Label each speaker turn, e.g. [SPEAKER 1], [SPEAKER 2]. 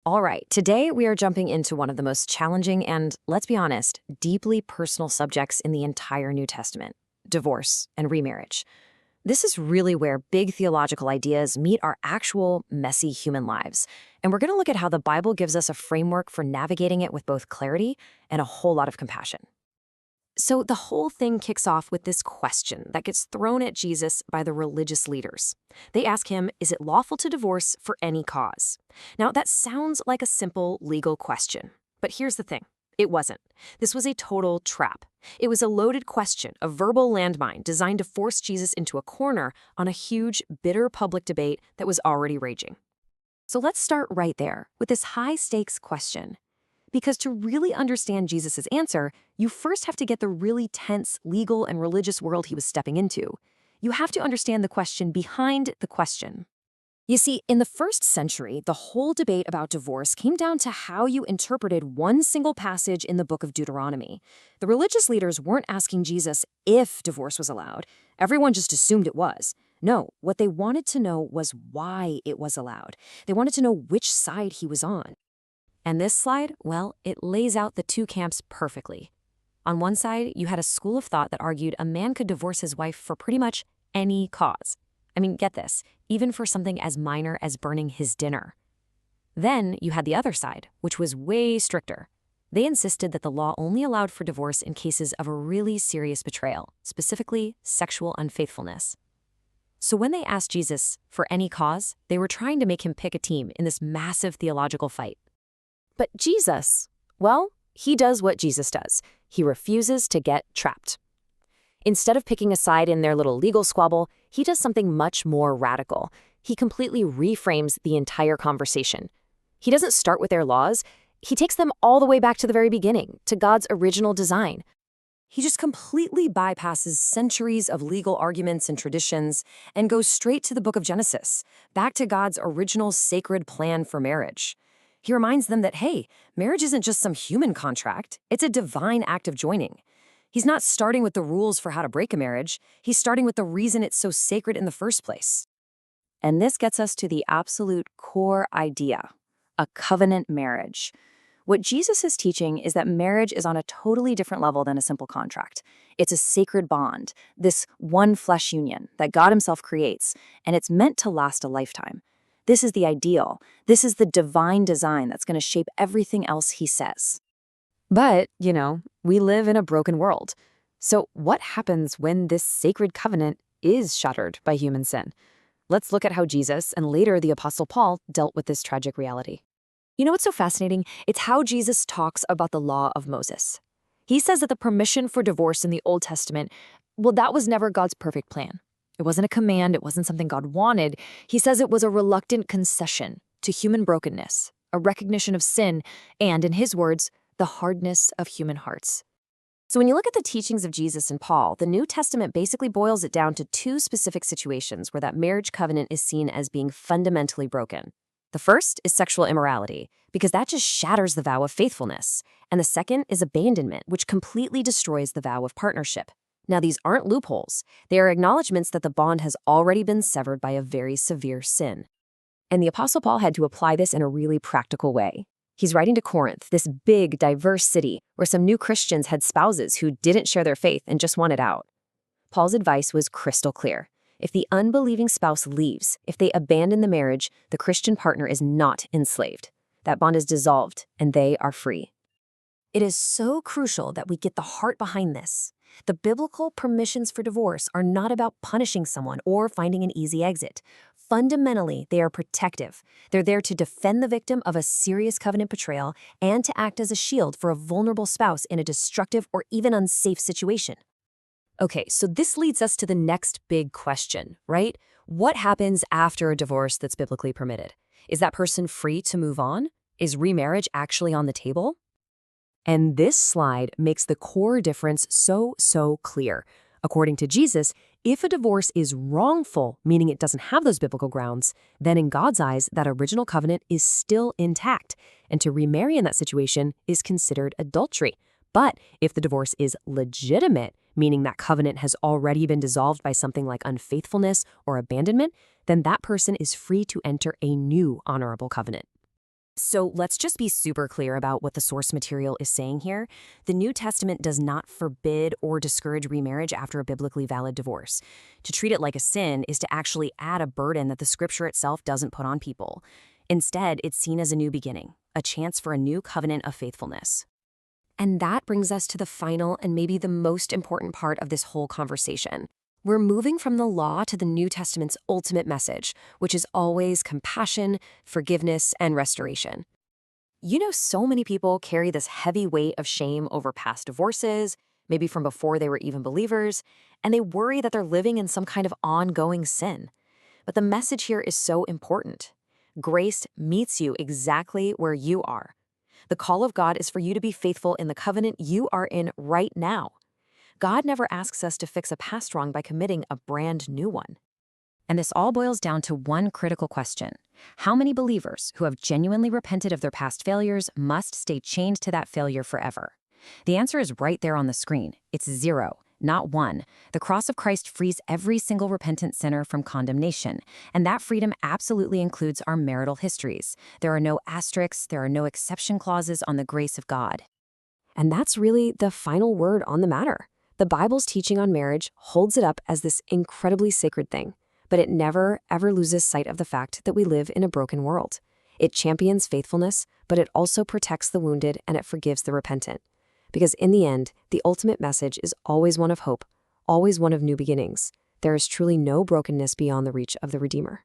[SPEAKER 1] All right, today we are jumping into one of the most challenging and, let's be honest, deeply personal subjects in the entire New Testament: divorce and remarriage. This is really where big theological ideas meet our actual, messy human lives. And we're going to look at how the Bible gives us a framework for navigating it with both clarity and a whole lot of compassion. So the whole thing kicks off with this question that gets thrown at Jesus by the religious leaders. They ask him, is it lawful to divorce for any cause? Now, that sounds like a simple legal question. But here's the thing. It wasn't. This was a total trap. It was a loaded question, a verbal landmine designed to force Jesus into a corner on a huge, bitter public debate that was already raging. So let's start right there with this high-stakes question. Because to really understand Jesus' answer, you first have to get the really tense legal and religious world he was stepping into. You have to understand the question behind the question. You see, in the first century, the whole debate about divorce came down to how you interpreted one single passage in the book of Deuteronomy. The religious leaders weren't asking Jesus if divorce was allowed. Everyone just assumed it was. No, what they wanted to know was why it was allowed. They wanted to know which side he was on. And this slide, well, it lays out the two camps perfectly. On one side, you had a school of thought that argued a man could divorce his wife for pretty much any cause. I mean, get this, even for something as minor as burning his dinner. Then you had the other side, which was way stricter. They insisted that the law only allowed for divorce in cases of a really serious betrayal, specifically sexual unfaithfulness. So when they asked Jesus for any cause, they were trying to make him pick a team in this massive theological fight. But Jesus, well, he does what Jesus does. He refuses to get trapped. Instead of picking a side in their little legal squabble, he does something much more radical. He completely reframes the entire conversation. He doesn't start with their laws. He takes them all the way back to the very beginning, to God's original design. He just completely bypasses centuries of legal arguments and traditions and goes straight to the book of Genesis, back to God's original sacred plan for marriage. He reminds them that, hey, marriage isn't just some human contract. It's a divine act of joining. He's not starting with the rules for how to break a marriage. He's starting with the reason it's so sacred in the first place. And this gets us to the absolute core idea, a covenant marriage. What Jesus is teaching is that marriage is on a totally different level than a simple contract. It's a sacred bond, this one flesh union that God himself creates, and it's meant to last a lifetime. This is the ideal. This is the divine design that's going to shape everything else he says. But, we live in a broken world. So what happens when this sacred covenant is shattered by human sin? Let's look at how Jesus and later the Apostle Paul dealt with this tragic reality. You know what's so fascinating? It's how Jesus talks about the law of Moses. He says that the permission for divorce in the Old Testament, well, that was never God's perfect plan. It wasn't a command. It wasn't something God wanted. He says it was a reluctant concession to human brokenness, a recognition of sin, and, in his words, the hardness of human hearts. So when you look at the teachings of Jesus and Paul, the New Testament basically boils it down to two specific situations where that marriage covenant is seen as being fundamentally broken. The first is sexual immorality, because that just shatters the vow of faithfulness. And the second is abandonment, which completely destroys the vow of partnership. Now, these aren't loopholes. They are acknowledgments that the bond has already been severed by a very severe sin. And the Apostle Paul had to apply this in a really practical way. He's writing to Corinth, this big, diverse city where some new Christians had spouses who didn't share their faith and just wanted out. Paul's advice was crystal clear. If the unbelieving spouse leaves, if they abandon the marriage, the Christian partner is not enslaved. That bond is dissolved, and they are free. It is so crucial that we get the heart behind this. The biblical permissions for divorce are not about punishing someone or finding an easy exit. Fundamentally, they are protective. They're there to defend the victim of a serious covenant betrayal and to act as a shield for a vulnerable spouse in a destructive or even unsafe situation. Okay, so this leads us to the next big question, right? What happens after a divorce that's biblically permitted? Is that person free to move on? Is remarriage actually on the table? And this slide makes the core difference so clear. According to Jesus, if a divorce is wrongful, meaning it doesn't have those biblical grounds, then in God's eyes, that original covenant is still intact. And to remarry in that situation is considered adultery. But if the divorce is legitimate, meaning that covenant has already been dissolved by something like unfaithfulness or abandonment, then that person is free to enter a new honorable covenant. So let's just be super clear about what the source material is saying here. The New Testament does not forbid or discourage remarriage after a biblically valid divorce. To treat it like a sin is to actually add a burden that the scripture itself doesn't put on people. Instead, it's seen as a new beginning, a chance for a new covenant of faithfulness. And that brings us to the final and maybe the most important part of this whole conversation. We're moving from the law to the New Testament's ultimate message, which is always compassion, forgiveness, and restoration. So many people carry this heavy weight of shame over past divorces, maybe from before they were even believers, and they worry that they're living in some kind of ongoing sin. But the message here is so important. Grace meets you exactly where you are. The call of God is for you to be faithful in the covenant you are in right now. God never asks us to fix a past wrong by committing a brand new one. And this all boils down to one critical question. How many believers who have genuinely repented of their past failures must stay chained to that failure forever? The answer is right there on the screen. It's 0, not 1. The cross of Christ frees every single repentant sinner from condemnation, and that freedom absolutely includes our marital histories. There are no asterisks, there are no exception clauses on the grace of God. And that's really the final word on the matter. The Bible's teaching on marriage holds it up as this incredibly sacred thing, but it never, ever loses sight of the fact that we live in a broken world. It champions faithfulness, but it also protects the wounded and it forgives the repentant. Because in the end, the ultimate message is always one of hope, always one of new beginnings. There is truly no brokenness beyond the reach of the Redeemer.